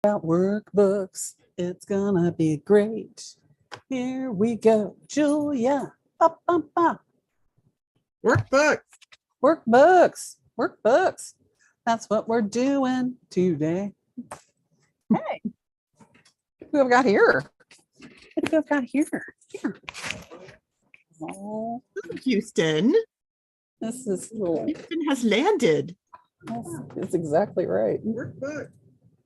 About workbooks. It's gonna be great. Here we go, Julia. Up, up, up. Workbooks. Workbooks. Workbooks. That's what we're doing today. Hey, who have we got here? What do we have got here? Here. Oh, Houston. this is little. Houston has landed. That's exactly right. Workbook.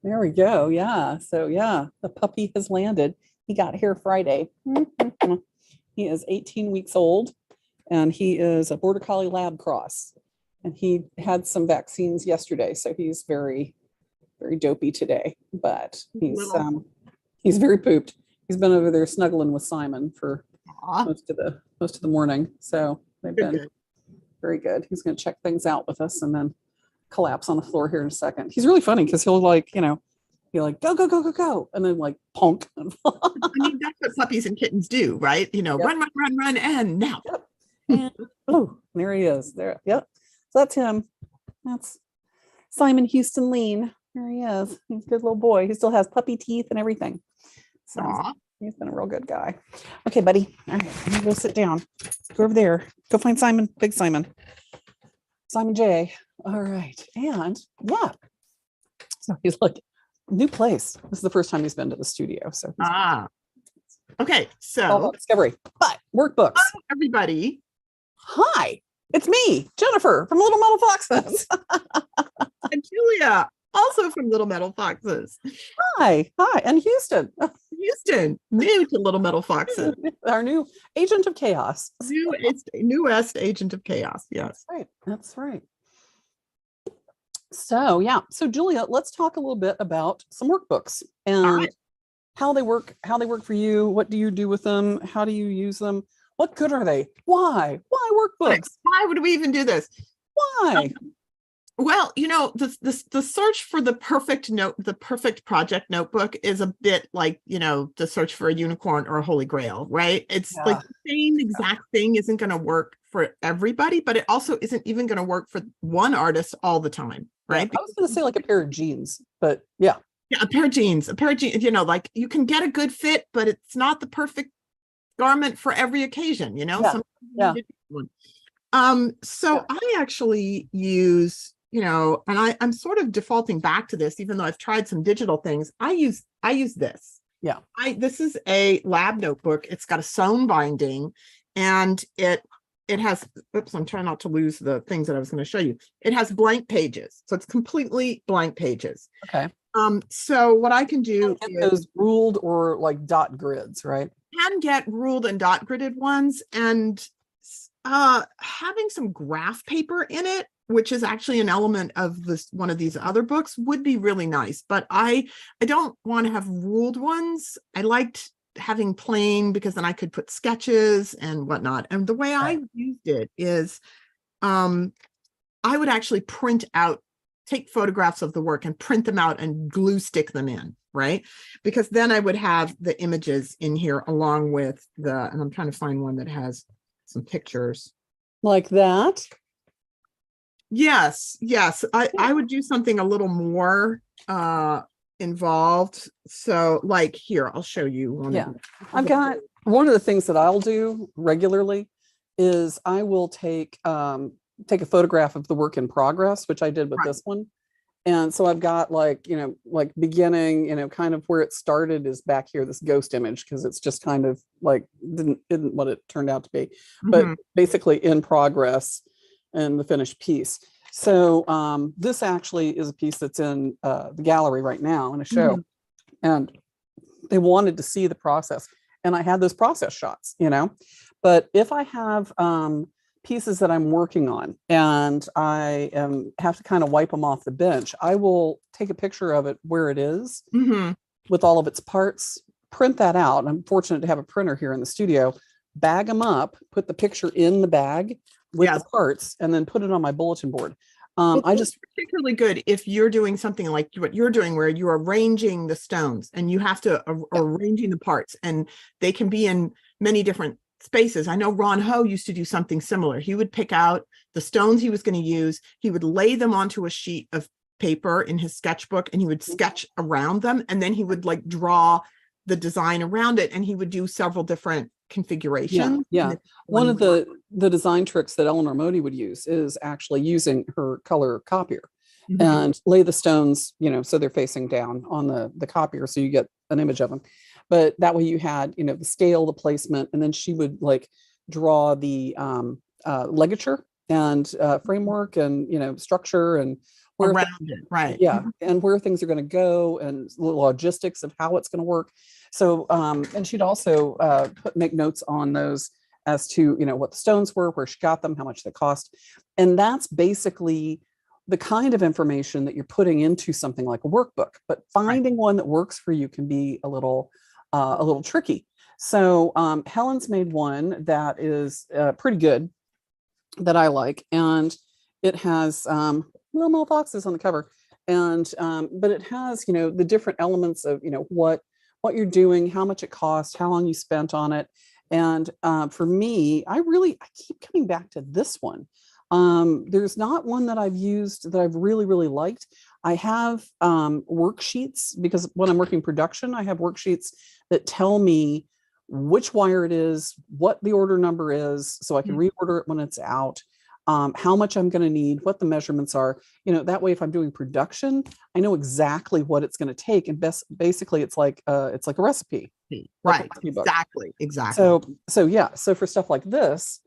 There we go. Yeah. So yeah, the puppy has landed. He got here Friday. He is 18 weeks old and he is a border collie lab cross. And he had some vaccines yesterday, so he's very, very dopey today. But he's very pooped. He's been over there snuggling with Simon for most of the morning. So they've been very good. He's going to check things out with us and then collapse on the floor here in a second. He's really funny because he'll be like, go, go, go, go, go. And then like ponk. I mean, that's what puppies and kittens do, right? Yep. Run, and now. Yep. And oh, there he is. There. Yep. So that's him. That's Simon Houston Lean. There he is. He's a good little boy. He still has puppy teeth and everything. So he's been a real good guy. Okay, buddy. All right, I'm gonna go sit down. Go over there. Go find Simon. Big Simon. Simon J. All right. And yeah. So he's like, new place. This is the first time he's been to the studio. So okay. So discovery. But workbooks. Hi, everybody. Hi. It's me, Jennifer from Little Metal Foxes. And Julia, also from Little Metal Foxes. Hi. And Houston. Houston, new to Little Metal Foxes. Our new agent of chaos. Newest agent of chaos. Yes. That's right. So yeah. So Julia, let's talk a little bit about some workbooks and how they work for you. What do you do with them? How do you use them? What good are they? Why workbooks? Why would we even do this? Why? Well, the search for the perfect project notebook is a bit like, the search for a unicorn or a holy grail, right? It's like the same exact thing isn't going to work for everybody, but it also isn't even going to work for one artist all the time, right? I was going to say like a pair of jeans, but yeah. Yeah, a pair of jeans, like you can get a good fit, but it's not the perfect garment for every occasion, So I actually use, and I'm sort of defaulting back to this, even though I've tried some digital things. I use this. Yeah. This is a lab notebook. It's got a sewn binding and it has, I'm trying not to lose the things that I was going to show you. It has blank pages. So it's completely blank pages. Okay. So what I can do is those ruled or like dot grids, right? Can get ruled and dot gridded ones, and having some graph paper in it, which is actually an element of one of these other books, would be really nice. But I don't want to have ruled ones. I liked having plain because then I could put sketches and whatnot. And the way I used it is I would actually take photographs of the work and print them out and glue stick them in, right? Because then I would have the images in here along with and I'm trying to find one that has some pictures. Like that? Yes. I would do something a little more involved. So like here, I'll show you one. Yeah. I've got one of the things that I'll do regularly is I will take a photograph of the work in progress, which I did with this one. And so I've got like beginning, kind of where it started is back here, this ghost image, because it's just kind of like isn't what it turned out to be, but basically in progress and the finished piece. So this actually is a piece that's in the gallery right now in a show. And they wanted to see the process. And I had those process shots, but if I have pieces that I'm working on and I have to kind of wipe them off the bench, I will take a picture of it where it is with all of its parts, print that out. I'm fortunate to have a printer here in the studio, bag them up, put the picture in the bag with the parts, and then put it on my bulletin board. I just particularly good if you're doing something like what you're doing, where you're arranging the stones and you have to arranging the parts, and they can be in many different spaces. I know Ron Ho used to do something similar. He would pick out the stones he was going to use. He would lay them onto a sheet of paper in his sketchbook and he would sketch around them, and then he would like draw the design around it, and he would do several different configurations. Yeah. One of the design tricks that Eleanor Modi would use is actually using her color copier and lay the stones, so they're facing down on the copier, so you get an image of them. But that way you had, the scale, the placement, and then she would like draw the ligature and framework and, structure and where around it, right? Yeah, and where things are going to go and the logistics of how it's going to work. So, and she'd also make notes on those as to, what the stones were, where she got them, how much they cost. And that's basically the kind of information that you're putting into something like a workbook. But finding one that works for you can be a little tricky. So Helen's made one that is pretty good that I like, and it has little foxes on the cover, and but it has the different elements of what you're doing, how much it costs, how long you spent on it. And for me, I keep coming back to this one. There's not one that I've used that I've really liked. I have worksheets, because when I'm working production, I have worksheets that tell me which wire it is, what the order number is, so I can reorder it when it's out, how much I'm going to need, what the measurements are. That way, if I'm doing production, I know exactly what it's going to take. And basically, it's like a recipe, right? Exactly. So for stuff like this,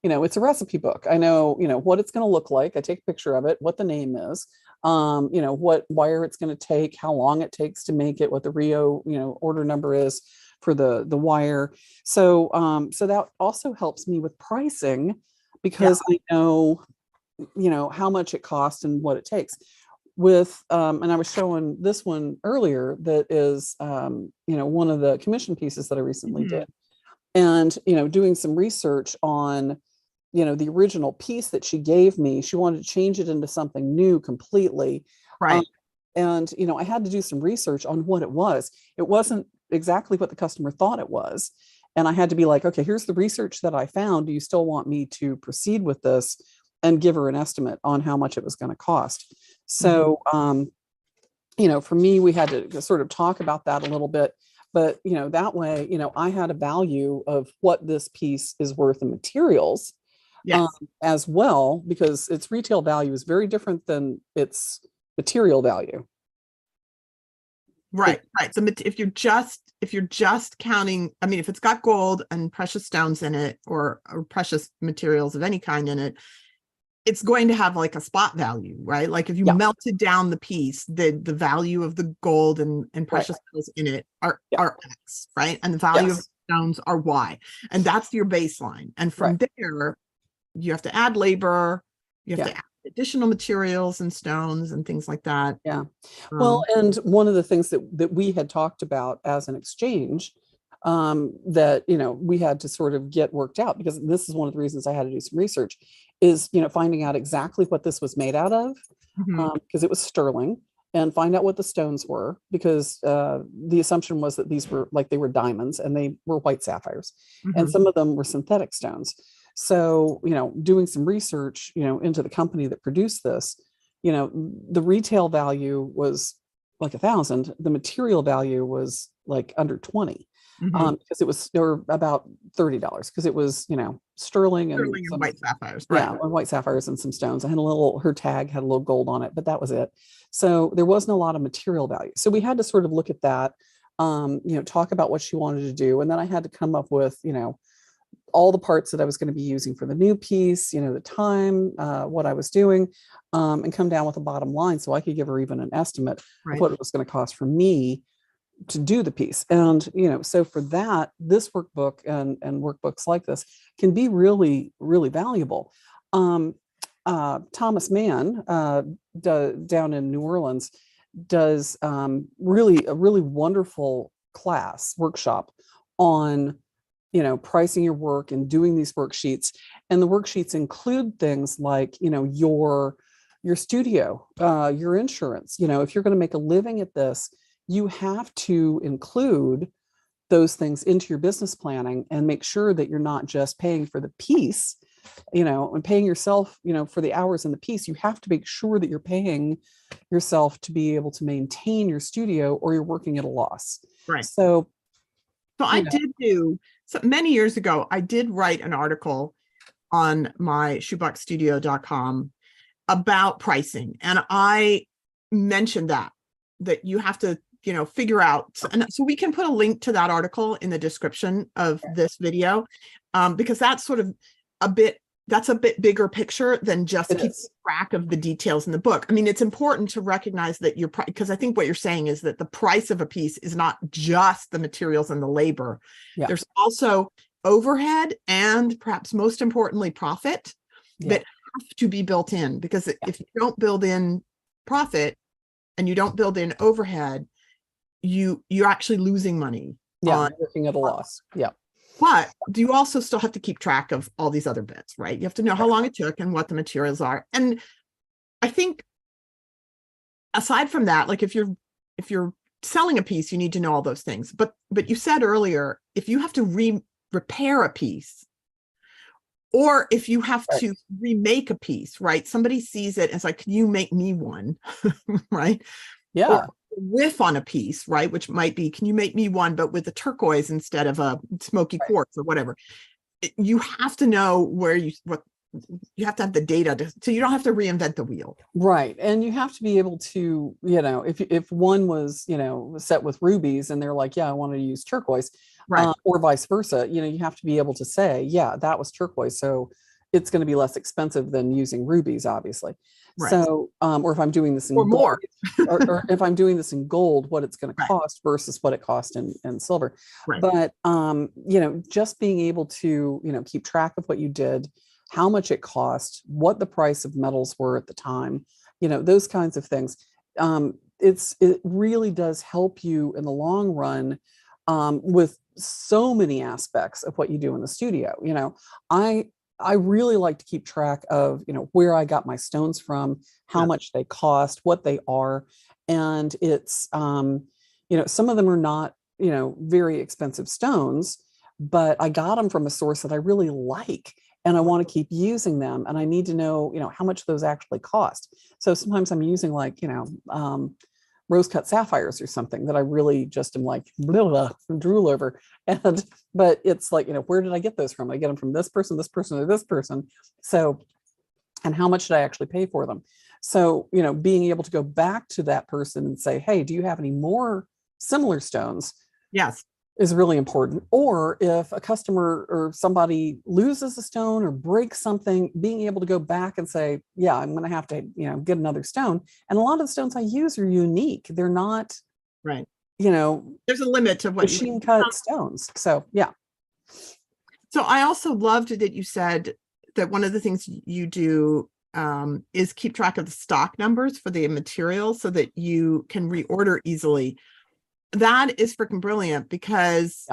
it's a recipe book. I know, what it's going to look like. I take a picture of it, what the name is, what wire it's going to take, how long it takes to make it, what the Rio, order number is for the wire. So that also helps me with pricing, because I know, how much it costs and what it takes. With and I was showing this one earlier that is one of the commission pieces that I recently did, and doing some research on the original piece that she gave me. She wanted to change it into something new completely, right? And I had to do some research on what it was. It wasn't exactly what the customer thought it was. And I had to be like, okay, here's the research that I found. Do you still want me to proceed with this? And give her an estimate on how much it was going to cost. So, for me, we had to sort of talk about that a little bit. But, that way, I had a value of what this piece is worth in materials as well, because its retail value is very different than its material value. Right. So if you're just counting, I mean, if it's got gold and precious stones in it, or precious materials of any kind in it, it's going to have like a spot value, right? Like if you melted down the piece, the value of the gold and precious metals in it are X, right? And the value of stones are Y. And that's your baseline. And from there, you have to add labor, you have to add additional materials and stones and things like that. Well, and one of the things that we had talked about as an exchange, that we had to sort of get worked out, because this is one of the reasons I had to do some research, is finding out exactly what this was made out of, because it was sterling, and find out what the stones were, because the assumption was that these were they were diamonds, and they were white sapphires, and some of them were synthetic stones. So, doing some research, into the company that produced this, the retail value was like 1,000. The material value was like under 20, because they were about $30, because it was, sterling and some, white sapphires. White sapphires and some stones. I had her tag had a little gold on it, but that was it. So there wasn't a lot of material value. So we had to sort of look at that, talk about what she wanted to do. And then I had to come up with, all the parts that I was going to be using for the new piece, the time, what I was doing, and come down with a bottom line, so I could give her even an estimate of what it was going to cost for me to do the piece. And, so for that, this workbook and workbooks like this can be really, really valuable. Thomas Mann, down in New Orleans, does a really wonderful workshop on pricing your work and doing these worksheets. And the worksheets include things like, your studio, your insurance. If you're going to make a living at this, you have to include those things into your business planning and make sure that you're not just paying for the piece, and paying yourself, for the hours in the piece, you have to make sure that you're paying yourself to be able to maintain your studio, or you're working at a loss. Right. So I did so many years ago, I did write an article on my shoeboxstudio.com about pricing. And I mentioned that you have to, figure out. And so we can put a link to that article in the description of this video, because that's sort of that's a bit bigger picture than just keeping track of the details in the book. I mean, it's important to recognize that because I think what you're saying is that the price of a piece is not just the materials and the labor. Yeah. There's also overhead and, perhaps most importantly, profit that have to be built in, because if you don't build in profit and you don't build in overhead, you're actually losing money. Working at a loss. But you also still have to keep track of all these other bits, right? You have to know how long it took and what the materials are. And I think aside from that, like if you're selling a piece, you need to know all those things. But you said earlier, if you have to repair a piece, or if you have to remake a piece, right? Somebody sees it and it's like, can you make me one? Right? Yeah. Or riff on a piece, right? Which might be, can you make me one, but with a turquoise instead of a smoky quartz or whatever? You have to know what you have to have the data so you don't have to reinvent the wheel. Right. And you have to be able to, if one was, set with rubies and they're like, yeah, I want to use turquoise, right. Or vice versa, you have to be able to say, yeah, that was turquoise, so it's going to be less expensive than using rubies, obviously. Right. So, or if I'm doing this in gold, more, or if I'm doing this in gold, what it's going to cost versus what it cost in silver. Right. But, just being able to, keep track of what you did, how much it cost, what the price of metals were at the time, those kinds of things. It really does help you in the long run, with so many aspects of what you do in the studio. I really like to keep track of, where I got my stones from, how much they cost, what they are. And it's, some of them are not, very expensive stones, but I got them from a source that I really like, and I want to keep using them. And I need to know, how much those actually cost. So sometimes I'm using like, rose cut sapphires or something that I really just am like drool over. But it's like, where did I get those from? I get them from this person, or this person. So, and how much did I actually pay for them? So, being able to go back to that person and say, hey, do you have any more similar stones? Yes. Is really important. Or if a customer or somebody loses a stone or breaks something, being able to go back and say, yeah, I'm going to have to, get another stone. And a lot of the stones I use are unique. They're not, right. There's a limit to what machine cut stones. So, yeah. So I also loved that you said that one of the things you do is keep track of the stock numbers for the materials so that you can reorder easily. That is freaking brilliant, because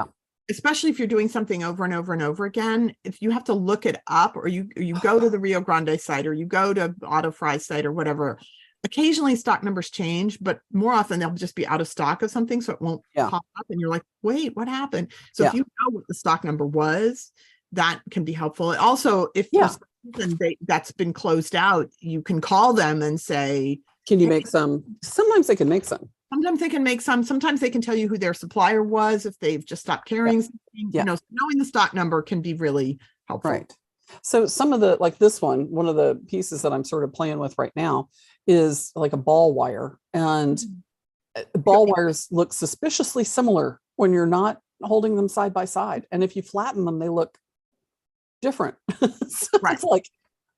especially if you're doing something over and over and over again, if you have to look it up, or you go to the Rio Grande site, or you go to Auto Fry's site or whatever, occasionally stock numbers change, but more often they'll just be out of stock of something, so it won't pop up and you're like, wait, what happened? So if you know what the stock number was, that can be helpful. Also, if there's something that's been closed out, you can call them and say, can you make some? Sometimes they can make some. Sometimes they can make some. Sometimes they can tell you who their supplier was if they've just stopped carrying something. Knowing the stock number can be really helpful. Right. So some of the, like this one of the pieces that I'm sort of playing with right now is like a ball wire. And ball wires look suspiciously similar when you're not holding them side by side. And if you flatten them, they look different. So it's like,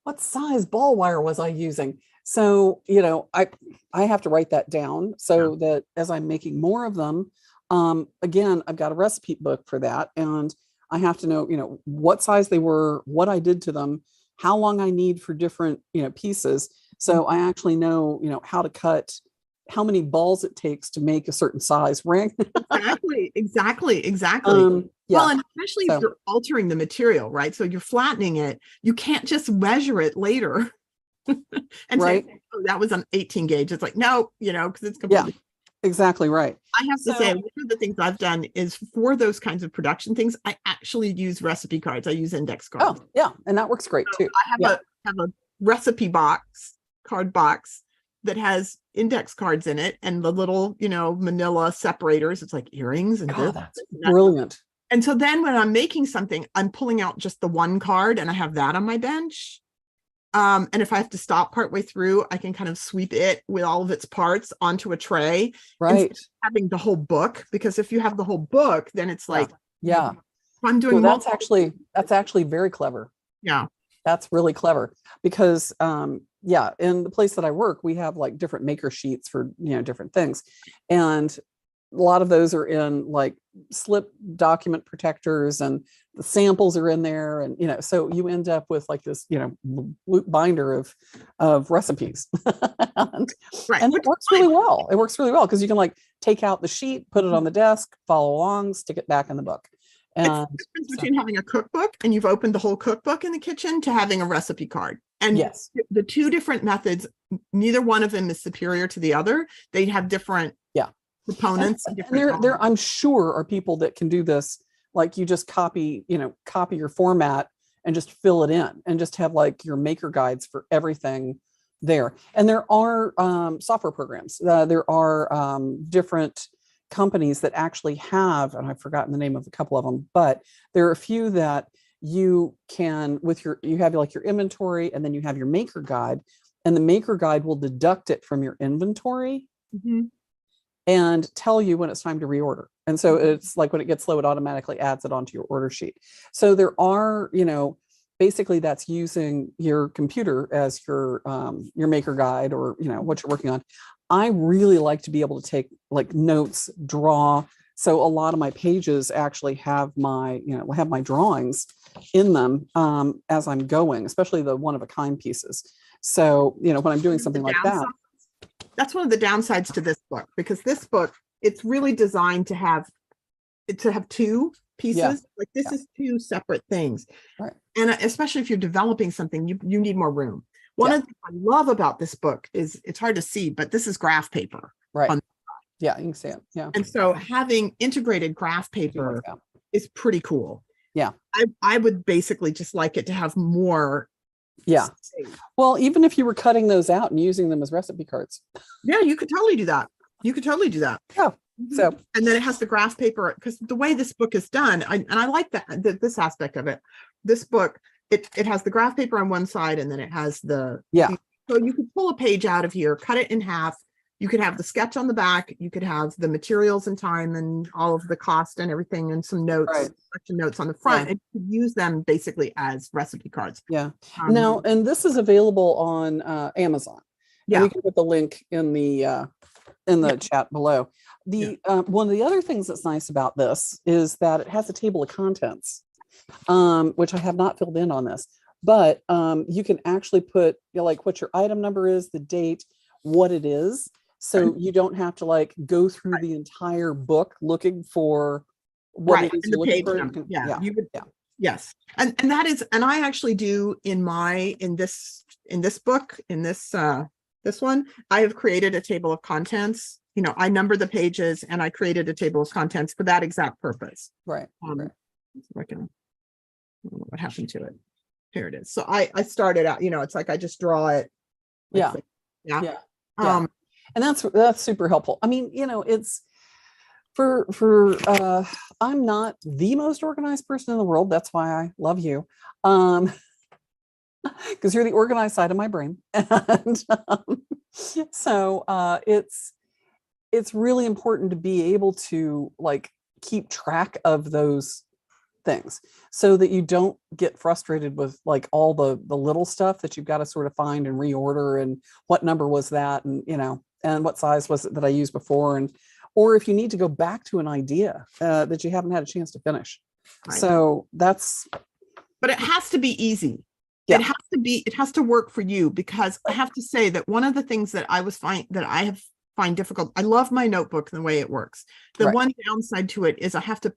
what size ball wire was I using? So, I have to write that down so that as I'm making more of them, again, I've got a recipe book for that. And I have to know, what size they were, what I did to them, how long I need for different, pieces. So I actually know, how to cut, how many balls it takes to make a certain size ring. Exactly. Well, and especially if you're altering the material, right? So you're flattening it. You can't just measure it later. And say, oh, that was an 18 gauge. It's like, no, because it's completely exactly right. I have to say, So, one of the things I've done is for those kinds of production things, I actually use recipe cards. I use index cards. oh yeah, and that works great So too. I Yeah. have a recipe card box that has index cards in it and the little, manila separators. It's like earrings and Oh, this. that's And that. brilliant. And so then when I'm making something, I'm pulling out just the one card and I have that on my bench. And if I have to stop partway through, I can kind of sweep it with all of its parts onto a tray instead Right. of having the whole book. Because if you have the whole book, then it's like, Yeah. if I'm doing Well, multiple, that's actually very clever. yeah, That's really clever because yeah, in the place that I work, we have like different maker sheets for, different things. And a lot of those are in like slip document protectors, and the samples are in there, and so you end up with like this binder of recipes. and, right. and it works really well. It works really well because you can like take out the sheet, put it on the desk, follow along, stick it back in the book. It's And the difference between having a cookbook and you've opened the whole cookbook in the kitchen to having a recipe card. And yes, the two different methods, neither one of them is superior to the other. They have different yeah, proponents. and Different there I'm sure are people that can do this. Like you just copy your format and just fill it in and just have like your maker guides for everything there. And there are software programs. There are different companies that actually have, and I've forgotten the name of a couple of them, but there are a few that you can you have like your inventory, and then you have your maker guide, and the maker guide will deduct it from your inventory and tell you when it's time to reorder. And so it's like when it gets low, it automatically adds it onto your order sheet. So there are, basically that's using your computer as your maker guide, or what you're working on. I really like to be able to take like notes, draw. So a lot of my pages actually have my drawings in them as I'm going, especially the one-of-a-kind pieces. So when I'm doing something like that. That's one of the downsides to this book, because this book, it's really designed to have two pieces. Yeah. Like this is two separate things. Right. And especially if you're developing something, you need more room. One of the things I love about this book is it's hard to see, but this is graph paper. Right. Yeah, you can see it. Yeah. And so having integrated graph paper is pretty cool. Yeah. I would basically just like it to have more. Yeah. Well, even if you were cutting those out and using them as recipe cards. Yeah, you could totally do that. Yeah. So, and then it has the graph paper, because the way this book is done, I like this aspect of it. This book, it has the graph paper on one side, and then it has so you could pull a page out of here, cut it in half. You could have the sketch on the back. You could have the materials and time and all of the cost and everything, and some notes, notes on the front. And you could use them basically as recipe cards. Yeah. Now, and this is available on Amazon. Yeah. And we can put the link in the chat below. One of the other things that's nice about this is that it has a table of contents, which I have not filled in on this, but you can actually put like what your item number is, the date, what it is. So you don't have to like go through the entire book looking for what it is you're looking for. Yes. And that is, and I actually do in this book, in this one, I have created a table of contents. I number the pages, and I created a table of contents for that exact purpose. Right. I don't know what happened to it. Here it is. So I started out, it's like I just draw it. Yeah. And that's super helpful. I mean, it's for I'm not the most organized person in the world. That's why I love you. Because you're the organized side of my brain. And so it's really important to be able to like keep track of those things so that you don't get frustrated with like all the little stuff that you've got to sort of find and reorder, and what number was that, and and what size was it that I used before, or if you need to go back to an idea that you haven't had a chance to finish. Right. So but it has to be easy. Yeah. It has to work for you, because I have to say that one of the things that I find difficult, I love my notebook and the way it works. The one downside to it is I have to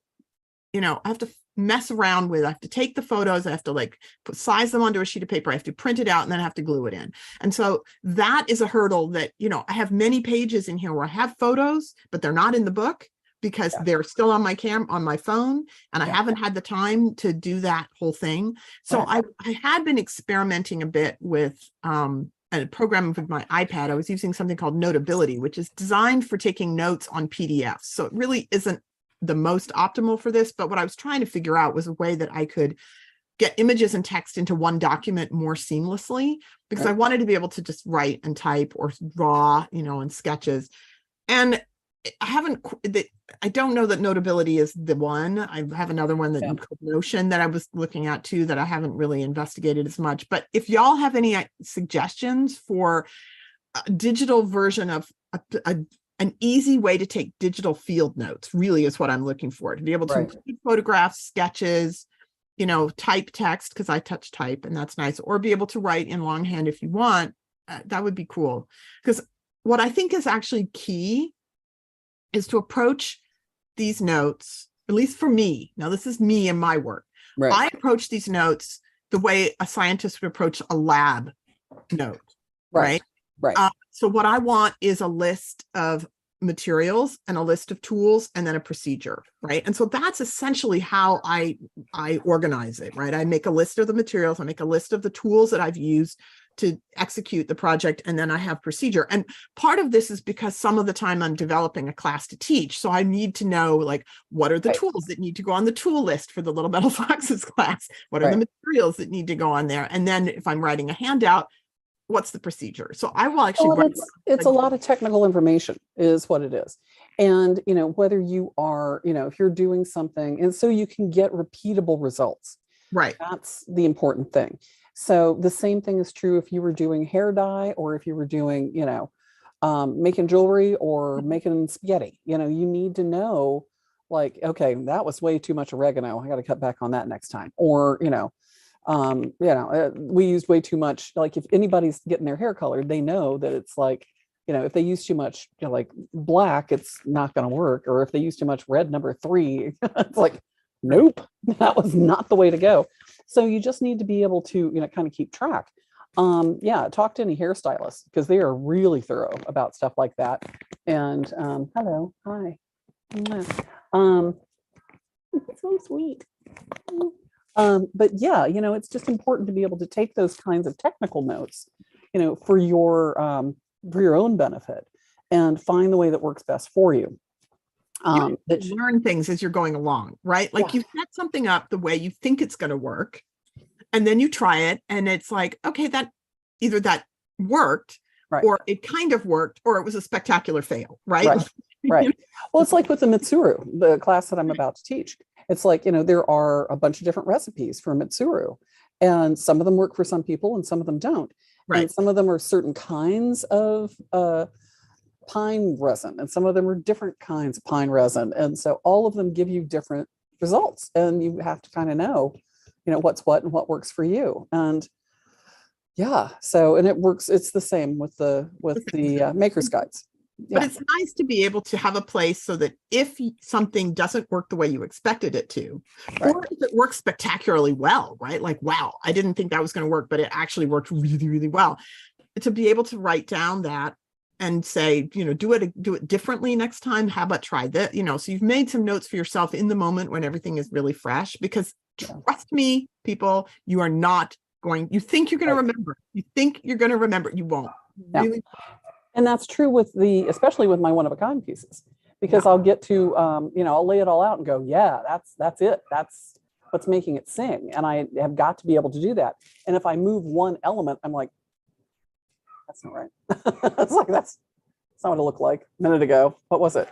I have to mess around with. I have to take the photos. I have to like size them onto a sheet of paper. I have to print it out and then I have to glue it in. And so that is a hurdle that, I have many pages in here where I have photos, but they're not in the book because they're still on my phone, and I haven't had the time to do that whole thing. So I had been experimenting a bit with a program with my iPad. I was using something called Notability, which is designed for taking notes on PDFs. So it really isn't the most optimal for this, but what I was trying to figure out was a way that I could get images and text into one document more seamlessly, because I wanted to be able to just write and type or draw, in sketches. And I don't know that Notability is the one. I have another one that Notion that I was looking at too, that I haven't really investigated as much. But if y'all have any suggestions for a digital version of an easy way to take digital field notes, really is what I'm looking for, to be able to include photographs, sketches, type text, because I touch type and that's nice, or be able to write in longhand if you want. That would be cool. Because what I think is actually key is to approach these notes, at least for me. Now, this is me and my work. I approach these notes the way a scientist would approach a lab note, right? So what I want is a list of materials and a list of tools and then a procedure, right? And so that's essentially how I organize it, right? I make a list of the materials, I make a list of the tools that I've used to execute the project, and then I have procedure. And part of this is because some of the time I'm developing a class to teach, so I need to know, like, what are the tools that need to go on the tool list for the Little Metal Foxes class? What are the materials that need to go on there? And then if I'm writing a handout, what's the procedure? So I will actually it's a lot of technical information is what it is. And whether you are, if you're doing something, and so you can get repeatable results, that's the important thing. So the same thing is true if you were doing hair dye, or if you were doing, making jewelry or making spaghetti. You need to know, like, okay, that was way too much oregano, I got to cut back on that next time. Or we used way too much. Like, if anybody's getting their hair colored, they know that it's like, if they use too much like black, it's not going to work. Or if they use too much red number 3, it's like, nope, that was not the way to go. So you just need to be able to kind of keep track. Talk to any hairstylist, because they are really thorough about stuff like that. And hello, hi. It's so sweet. But yeah, it's just important to be able to take those kinds of technical notes, for your own benefit, and find the way that works best for you. That you learn things as you're going along, right? Like, you set something up the way you think it's going to work, and then you try it, and it's like, okay, that either that worked, or it kind of worked, or it was a spectacular fail, right? Well, it's like with the Mitsuru, the class that I'm about to teach. It's like, there are a bunch of different recipes for Mitsuru, and some of them work for some people and some of them don't. And some of them are certain kinds of pine resin, and some of them are different kinds of pine resin. And so all of them give you different results, and you have to kind of know, what's what and what works for you. And and it works. It's the same with the maker's guides. But it's nice to be able to have a place so that if something doesn't work the way you expected it to, or if it works spectacularly well, right? Like, wow, I didn't think that was going to work, but it actually worked really, really well. To be able to write down that and say, do it differently next time. How about try that? So you've made some notes for yourself in the moment when everything is really fresh, because trust me, people, you are not going, you think you're going to remember. You think you're going to remember. You won't. Really. And that's true especially with my one-of-a-kind pieces, because I'll get to, I'll lay it all out and go, that's it. That's what's making it sing. And I have got to be able to do that. And if I move one element, I'm like, that's not right. It's like, that's not what it looked like a minute ago. What was it?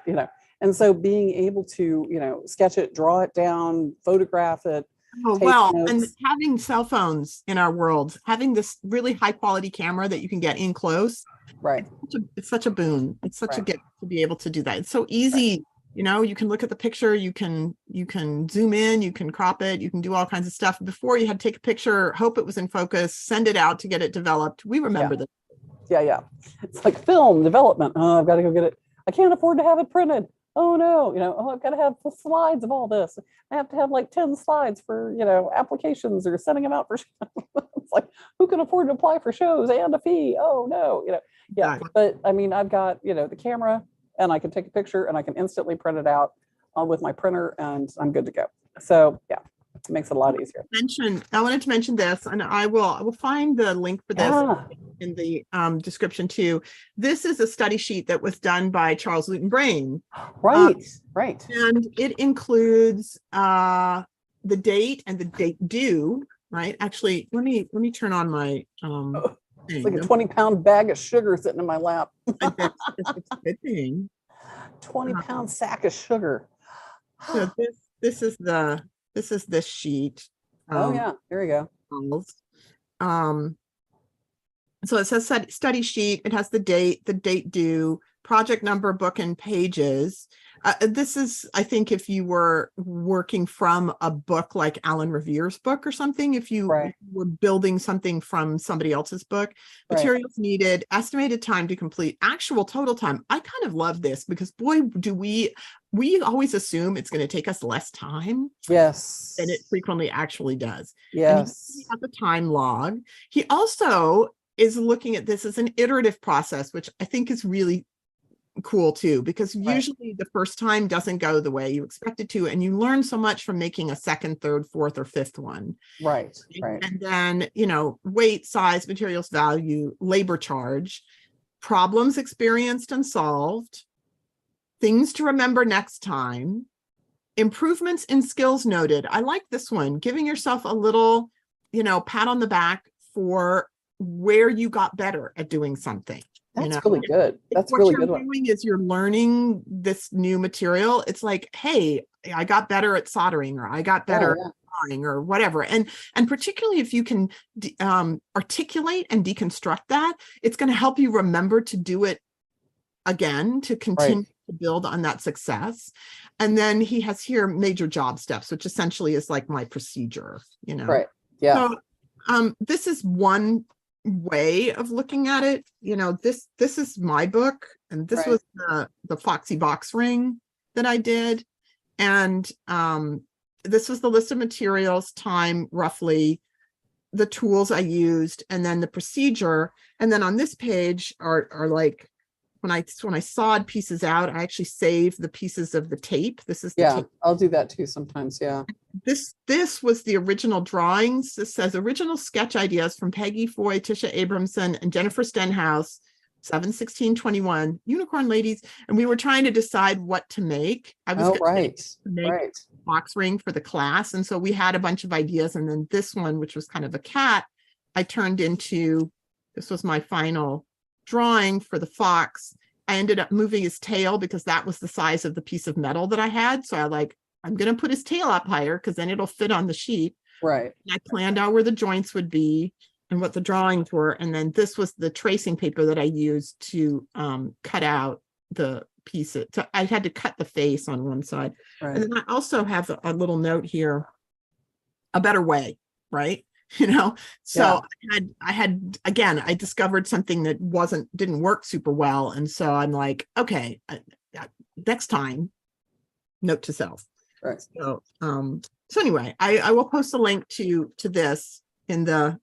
And so being able to, sketch it, draw it down, photograph it. Oh, well, notes. And having cell phones in our world, having this really high quality camera that you can get in close. It's such a boon. It's such a gift to be able to do that. It's so easy. You can look at the picture, you can zoom in, you can crop it, you can do all kinds of stuff. Before, you had to take a picture, hope it was in focus, send it out to get it developed. We remember this. Yeah. It's like film development. Oh, I've got to go get it. I can't afford to have it printed. oh no, oh, I've got to have the slides of all this. I have to have like 10 slides for, applications or sending them out for it's like, who can afford to apply for shows and a fee? Oh no, yeah. Exactly. But I mean, I've got, the camera and I can take a picture and I can instantly print it out with my printer and I'm good to go. So yeah, it makes it a lot easier. I wanted to mention this, and I will find the link for this Yeah, in the description too. This is a study sheet that was done by Charles Luton Brain. right, right. And it includes the date and the date due, right? Actually, let me turn on my It's like a 20-pound bag of sugar sitting in my lap. It's a good thing. 20-pound sack of sugar. So this is this sheet. Oh yeah, there we go. So it says study sheet. It has the date due, project number, book, and pages. This is, I think, if you were working from a book like Alan Revere's book or something, if you were building something from somebody else's book, materials needed, estimated time to complete, actual total time. I kind of love this because boy, do we always assume it's going to take us less time. Yes. Than it frequently actually does. Yes. And he has a time log. He also is looking at this as an iterative process, which I think is really cool too, because usually the first time doesn't go the way you expect it to, and you learn so much from making a second, third, fourth, or fifth one. Right. And then, weight, size, materials, value, labor charge, problems experienced and solved, things to remember next time, improvements in skills noted. I like this one, giving yourself a little, pat on the back for where you got better at doing something. That's really good. That's really good. What you're doing is you're learning this new material. It's like, hey, I got better at soldering, or I got better at drawing, or whatever. And particularly if you can articulate and deconstruct that, it's going to help you remember to do it again, to continue to build on that success. And then he has here major job steps, which essentially is like my procedure, Right. Yeah. So this is one way of looking at it. This is my book, and this was the Foxy box ring that I did. And this was the list of materials, time, roughly, the tools I used, and then the procedure. And then on this page are like, when I sawed pieces out, I actually saved the pieces of the tape. This is the tape. I'll do that too sometimes. Yeah. This was the original drawings. This says original sketch ideas from Peggy Foy, Tisha Abramson, and Jennifer Stenhouse, 7/16/21, Unicorn Ladies. And we were trying to decide what to make. I was going to make a box ring for the class. And so we had a bunch of ideas. And then this one, which was kind of a cat, I turned into, this was my final drawing for the fox. I ended up moving his tail because that was the size of the piece of metal that I had. So I'm going to put his tail up higher because then it'll fit on the sheet. Right. And I planned out where the joints would be and what the drawings were. And then this was the tracing paper that I used to cut out the pieces. So I had to cut the face on one side. Right. And then I also have a little note here, a better way, right? So I had again, I discovered something that didn't work super well. And so I'm like, okay, next time, note to self. Right. So anyway, I will post a link to this in the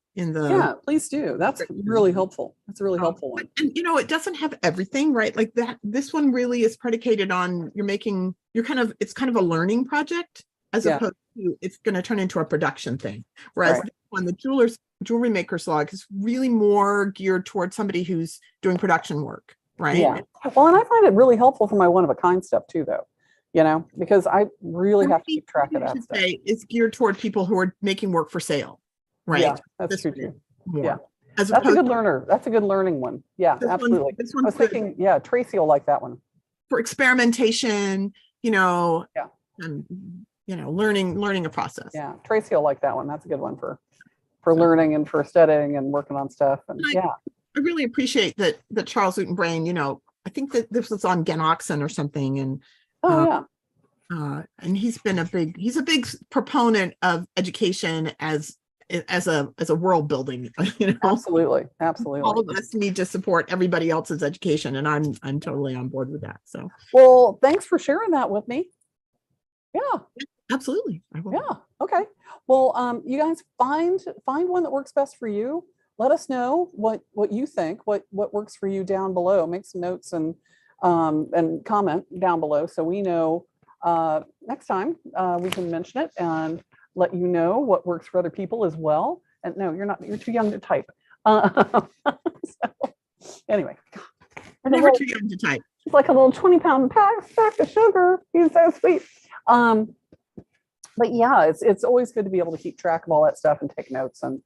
please do. That's really helpful. That's a really helpful one. And it doesn't have everything, right? Like that, this one really is predicated on it's kind of a learning project, as opposed to it's going to turn into a production thing. Whereas this one, the jewelry maker's log, is really more geared towards somebody who's doing production work, right? Yeah. Well, and I find it really helpful for my one-of-a-kind stuff too, though. Because I really have to keep track of that stuff. It's geared toward people who are making work for sale, right? Yeah, that's true too. Yeah. That's a good learner. That's a good learning one. Yeah, absolutely. I was thinking, Tracy will like that one. For experimentation, and learning a process. Yeah, Tracy will like that one. That's a good one for learning and for studying and working on stuff. And I really appreciate that Charles Luton Brain, I think that this was on Genoxen or something. And and he's a big proponent of education as as a world building, Absolutely. all Absolutely. of us need to support everybody else's education, and I'm totally on board with that. So Well, thanks for sharing that with me. Yeah. absolutely. I will. Yeah. Okay. Well, you guys find one that works best for you. Let us know what you think, what works for you down below. Make some notes and comment down below so we know next time we can mention it and let you know what works for other people as well. And no, you're too young to type. So, anyway, I'm never too young to type. it's like a little 20-pound pack of sugar. He's so sweet. But yeah, it's always good to be able to keep track of all that stuff and take notes and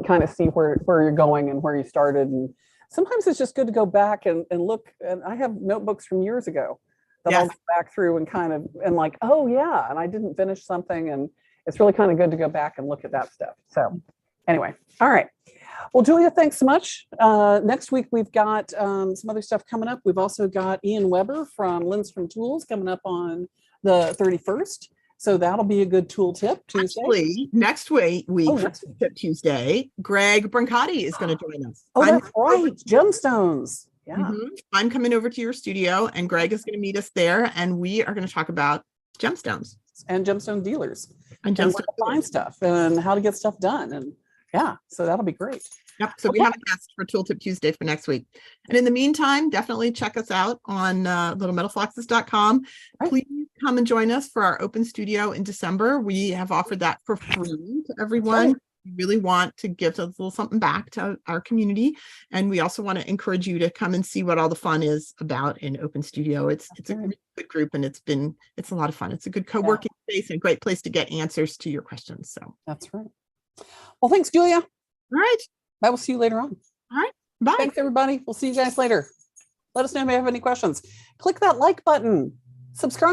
kind of see where you're going and where you started. And sometimes it's just good to go back and look. And I have notebooks from years ago that I'll go back through and kind of, and like, oh yeah, and I didn't finish something. And it's really kind of good to go back and look at that stuff. So anyway, all right. Well, Julia, thanks so much. Next week, we've got some other stuff coming up. We've also got Ian Weber from Lindstrom Tools coming up on the 31st. So that'll be a good tool tip Tuesday. Actually, next week, Tip Tuesday, Greg Brancati is going to join us. Oh, that's right. Gemstones. Yeah. I'm coming over to your studio, and Greg is going to meet us there, and we are going to talk about gemstones and gemstone dealers and where to find stuff and how to get stuff done. And yeah, so that'll be great. Yep. So we have a guest for Tool Tip Tuesday for next week. And in the meantime, definitely check us out on littlemetalfoxes.com. Right. Please come and join us for our open studio in December. We have offered that for free to everyone. Right. We really want to give a little something back to our community. And we also want to encourage you to come and see what all the fun is about in open studio. It's a really good group, and it's a lot of fun. It's a good co-working space and a great place to get answers to your questions. So that's right. Well, thanks, Julia. All right. I will see you later on. All right. Bye. Thanks, everybody. We'll see you guys later. Let us know if you have any questions. Click that like button. Subscribe.